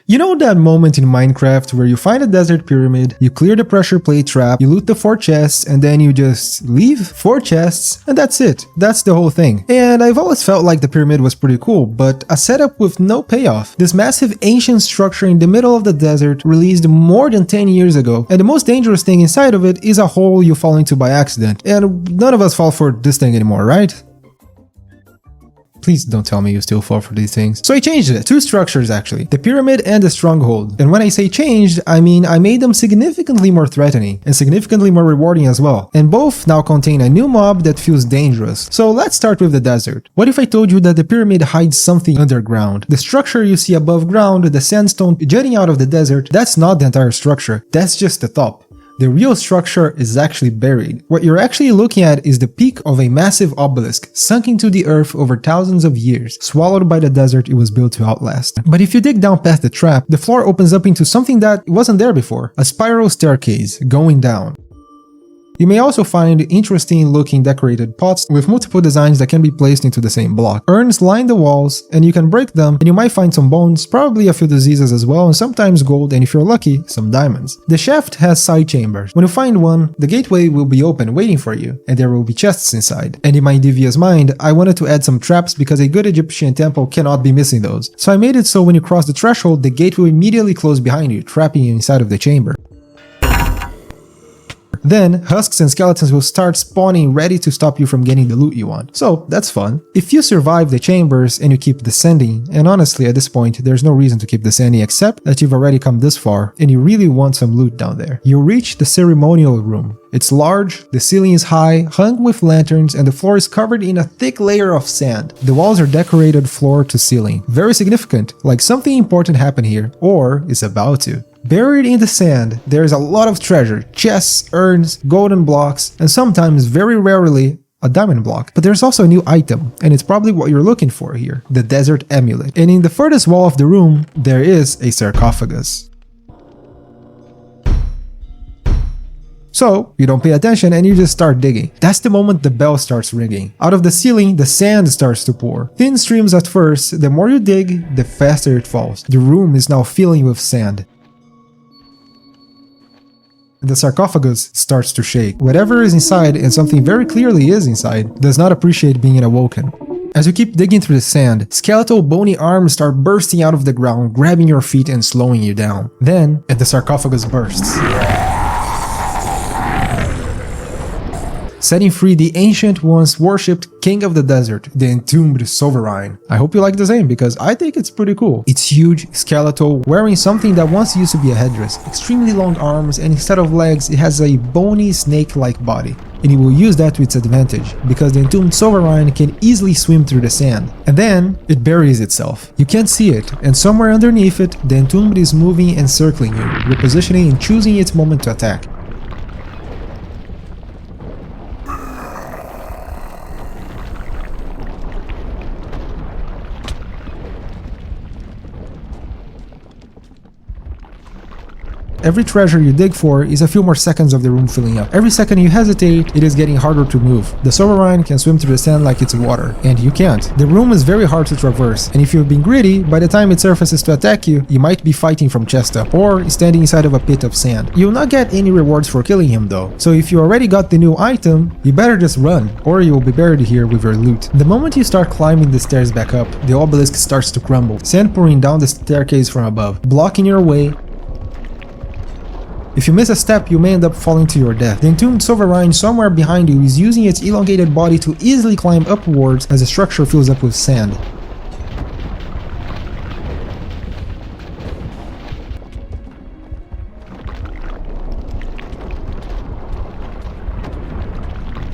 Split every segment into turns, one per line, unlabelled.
You know that moment in Minecraft where you find a desert pyramid, you clear the pressure plate trap, you loot the 4 chests, and then you just leave? 4 chests, and that's it. That's the whole thing. And I've always felt like the pyramid was pretty cool, but a setup with no payoff. This massive ancient structure in the middle of the desert released more than 10 years ago, and the most dangerous thing inside of it is a hole you fall into by accident. And none of us fall for this thing anymore, right? Please don't tell me you still fall for these things. So I changed it. 2 structures actually. The pyramid and the stronghold. And when I say changed, I mean I made them significantly more threatening and significantly more rewarding as well. And both now contain a new mob that feels dangerous. So let's start with the desert. What if I told you that the pyramid hides something underground? The structure you see above ground, the sandstone jutting out of the desert, that's not the entire structure. That's just the top. The real structure is actually buried. What you're actually looking at is the peak of a massive obelisk, sunk into the earth over thousands of years, swallowed by the desert it was built to outlast. But if you dig down past the trap, the floor opens up into something that wasn't there before, a spiral staircase going down. You may also find interesting looking decorated pots with multiple designs that can be placed into the same block. Urns line the walls, and you can break them, and you might find some bones, probably a few diseases as well, and sometimes gold, and if you're lucky, some diamonds. The shaft has side chambers. When you find one, the gateway will be open waiting for you, and there will be chests inside. And in my devious mind, I wanted to add some traps because a good Egyptian temple cannot be missing those. So I made it so when you cross the threshold, the gate will immediately close behind you, trapping you inside of the chamber. Then, husks and skeletons will start spawning ready to stop you from getting the loot you want. So, that's fun. If you survive the chambers and you keep descending, and honestly at this point there's no reason to keep descending except that you've already come this far and you really want some loot down there, you'll reach the ceremonial room. It's large, the ceiling is high, hung with lanterns, and the floor is covered in a thick layer of sand. The walls are decorated floor to ceiling. Very significant, like something important happened here, or is about to. Buried in the sand, there is a lot of treasure, chests, urns, golden blocks, and sometimes, very rarely, a diamond block. But there's also a new item, and it's probably what you're looking for here, the desert amulet. And in the furthest wall of the room, there is a sarcophagus. So, you don't pay attention and you just start digging. That's the moment the bell starts ringing. Out of the ceiling, the sand starts to pour. Thin streams at first, the more you dig, the faster it falls. The room is now filling with sand. The sarcophagus starts to shake. Whatever is inside, and something very clearly is inside, does not appreciate being awoken. As you keep digging through the sand, skeletal bony arms start bursting out of the ground, grabbing your feet and slowing you down. Then, the sarcophagus bursts, setting free the ancient, once worshipped king of the desert, the entombed sovereign. I hope you like the same because I think it's pretty cool. It's huge, skeletal, wearing something that once used to be a headdress, extremely long arms, and instead of legs it has a bony snake-like body. And it will use that to its advantage, because the entombed sovereign can easily swim through the sand. And then, it buries itself. You can't see it, and somewhere underneath it, the entombed is moving and circling you, repositioning and choosing its moment to attack. Every treasure you dig for is a few more seconds of the room filling up. Every second you hesitate, it is getting harder to move. The sovereign can swim through the sand like it's water, and you can't. The room is very hard to traverse, and if you've been greedy, by the time it surfaces to attack you, you might be fighting from chest up, or standing inside of a pit of sand. You'll not get any rewards for killing him though, so if you already got the new item, you better just run, or you will be buried here with your loot. The moment you start climbing the stairs back up, the obelisk starts to crumble, sand pouring down the staircase from above, blocking your way. If you miss a step, you may end up falling to your death. The entombed sovereign somewhere behind you is using its elongated body to easily climb upwards as the structure fills up with sand.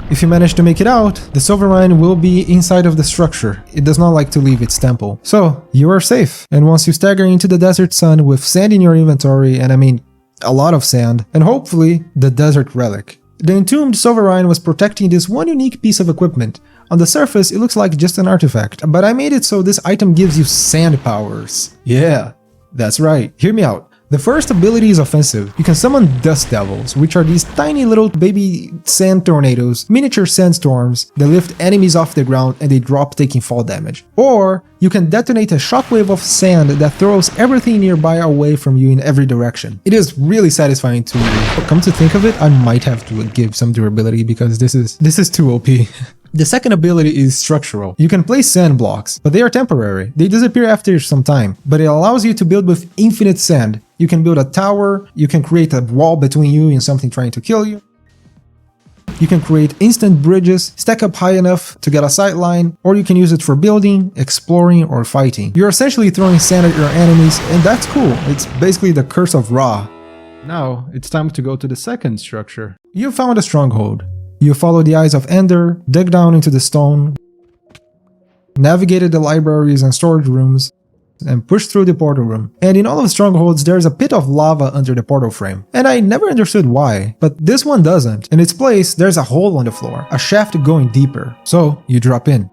If you manage to make it out, the sovereign will be inside of the structure. It does not like to leave its temple. So, you are safe. And once you stagger into the desert sun with sand in your inventory, and I mean a lot of sand, and hopefully the desert relic. The entombed sovereign was protecting this one unique piece of equipment. On the surface, it looks like just an artifact, but I made it so this item gives you sand powers. Yeah, that's right. Hear me out. The first ability is offensive. You can summon dust devils, which are these tiny little baby sand tornadoes, miniature sandstorms that lift enemies off the ground and they drop taking fall damage. Or you can detonate a shockwave of sand that throws everything nearby away from you in every direction. It is really satisfying to come to think of it. I might have to give some durability because this is too OP. The second ability is structural. You can place sand blocks, but they are temporary. They disappear after some time, but it allows you to build with infinite sand. You can build a tower, you can create a wall between you and something trying to kill you. You can create instant bridges, stack up high enough to get a sight line, or you can use it for building, exploring, or fighting. You're essentially throwing sand at your enemies, and that's cool. It's basically the curse of Ra. Now, it's time to go to the second structure. You found a stronghold. You follow the eyes of Ender, dug down into the stone, navigated the libraries and storage rooms, and pushed through the portal room. And in all of the strongholds, there's a pit of lava under the portal frame. And I never understood why, but this one doesn't. In its place, there's a hole on the floor, a shaft going deeper. So you drop in.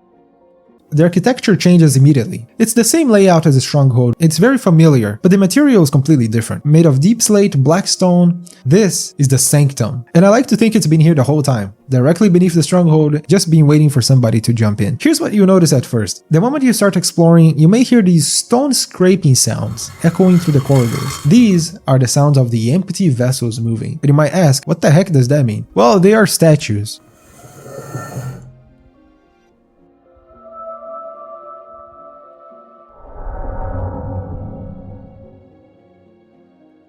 The architecture changes immediately. It's the same layout as the stronghold, it's very familiar, but the material is completely different. Made of deep slate, black stone, this is the sanctum. And I like to think it's been here the whole time, directly beneath the stronghold, just been waiting for somebody to jump in. Here's what you notice at first. The moment you start exploring, you may hear these stone scraping sounds echoing through the corridors. These are the sounds of the empty vessels moving. And you might ask, what the heck does that mean? Well, they are statues.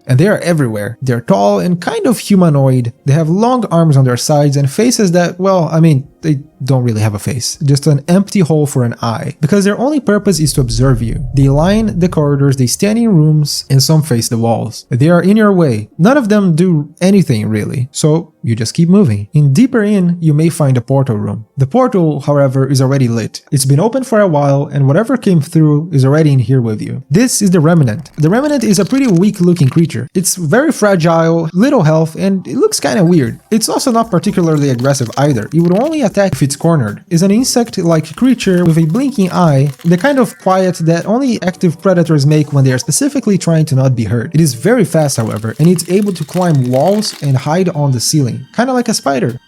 And they are everywhere. They're tall and kind of humanoid. They have long arms on their sides and faces that, well, I mean, they don't really have a face, just an empty hole for an eye, because their only purpose is to observe you. They line the corridors, they stand in rooms, and some face the walls. They are in your way. None of them do anything really, so you just keep moving. Deeper in, you may find a portal room. The portal, however, is already lit. It's been open for a while, and whatever came through is already in here with you. This is the remnant. The remnant is a pretty weak looking creature. It's very fragile, little health, and it looks kinda weird. It's also not particularly aggressive either. It would only attack if it's cornered. It's an insect-like creature with a blinking eye, the kind of quiet that only active predators make when they are specifically trying to not be hurt. It is very fast, however, and it's able to climb walls and hide on the ceiling, kinda like a spider.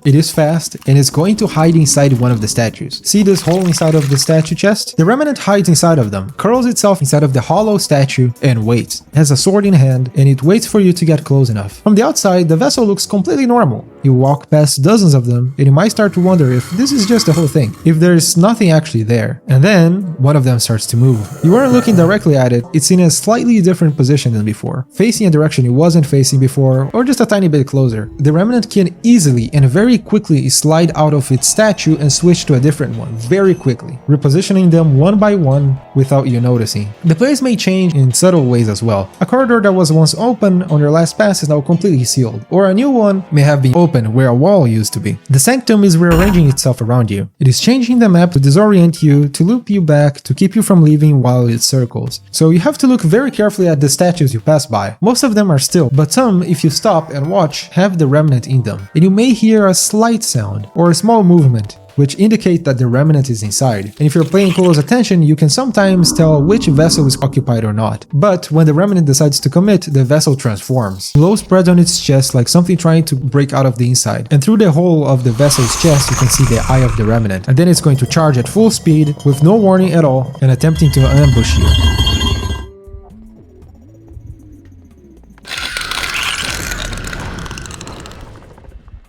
It is fast, and it's going to hide inside one of the statues. See this hole inside of the statue chest? The remnant hides inside of them, curls itself inside of the hollow statue, and waits. It has a sword in hand, and it waits for you to get close enough. From the outside, the vessel looks completely normal. You walk past dozens of them, and you might start to wonder if this is just the whole thing, if there's nothing actually there. And then, one of them starts to move. You weren't looking directly at it, it's in a slightly different position than before, facing a direction it wasn't facing before, or just a tiny bit closer. The remnant can easily and very quickly slide out of its statue and switch to a different one very quickly, repositioning them one by one without you noticing. The place may change in subtle ways as well. A corridor that was once open on your last pass is now completely sealed, or a new one may have been open where a wall used to be. The sanctum is rearranging itself around you. It is changing the map to disorient you, to loop you back, to keep you from leaving while it circles. So you have to look very carefully at the statues you pass by. Most of them are still, but some, if you stop and watch, have the remnant in them. And you may hear a slight sound or a small movement, which indicate that the remnant is inside. And if you're paying close attention, you can sometimes tell which vessel is occupied or not. But when the remnant decides to commit, the vessel transforms. Glow spreads on its chest like something trying to break out of the inside. And through the hole of the vessel's chest, you can see the eye of the remnant. And then it's going to charge at full speed with no warning at all and attempting to ambush you.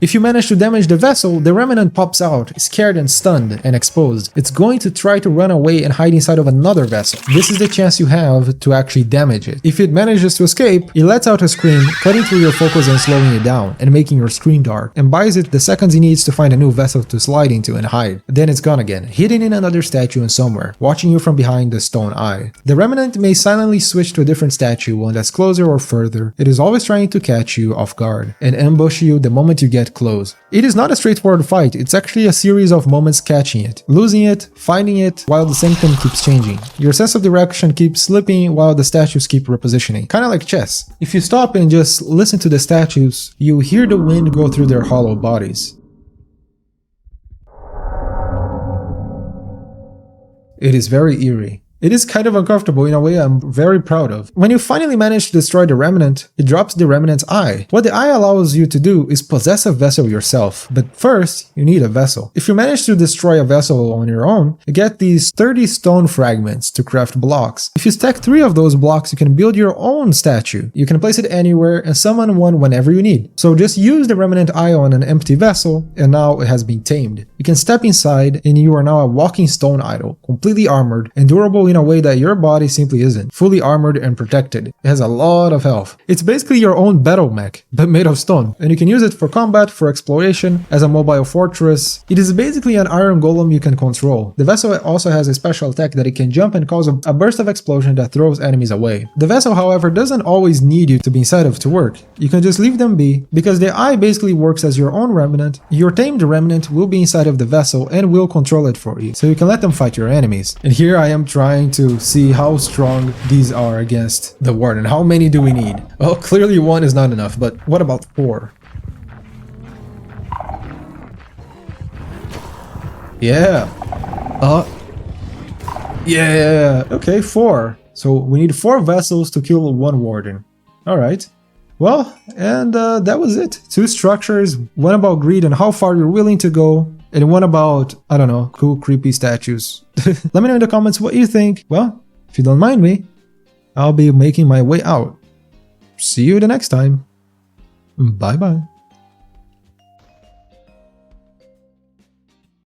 If you manage to damage the vessel, the remnant pops out, scared and stunned and exposed. It's going to try to run away and hide inside of another vessel. This is the chance you have to actually damage it. If it manages to escape, it lets out a scream, cutting through your focus and slowing it down, and making your screen dark, and buys it the seconds it needs to find a new vessel to slide into and hide. Then it's gone again, hidden in another statue and somewhere, watching you from behind the stone eye. The remnant may silently switch to a different statue, one that's closer or further. It is always trying to catch you off guard, and ambush you the moment you get get close. It is not a straightforward fight, it's actually a series of moments catching it, losing it, finding it, while the sanctum keeps changing. Your sense of direction keeps slipping while the statues keep repositioning. Kinda like chess. If you stop and just listen to the statues, you hear the wind go through their hollow bodies. It is very eerie. It is kind of uncomfortable in a way I'm very proud of. When you finally manage to destroy the remnant, it drops the remnant's eye. What the eye allows you to do is possess a vessel yourself, but first, you need a vessel. If you manage to destroy a vessel on your own, you get these 30 stone fragments to craft blocks. If you stack 3 of those blocks, you can build your own statue. You can place it anywhere and summon one whenever you need. So just use the remnant eye on an empty vessel, and now it has been tamed. You can step inside, and you are now a walking stone idol, completely armored and durable in a way that your body simply isn't. Fully armored and protected. It has a lot of health. It's basically your own battle mech, but made of stone, and you can use it for combat, for exploration, as a mobile fortress. It is basically an iron golem you can control. The vessel also has a special attack that it can jump and cause a burst of explosion that throws enemies away. The vessel, however, doesn't always need you to be inside of to work. You can just leave them be, because the eye basically works as your own remnant. Your tamed remnant will be inside of the vessel and will control it for you, so you can let them fight your enemies. And here I am trying to see how strong these are against the warden. How many do we need? Well, clearly 1 is not enough, but what about 4? Yeah. Yeah. Okay, 4. So we need 4 vessels to kill 1 warden. Alright. Well, and that was it. 2 structures, one about greed and how far you're willing to go, and one about, I don't know, cool, creepy statues. Let me know in the comments what you think. Well, if you don't mind me, I'll be making my way out. See you the next time. Bye bye.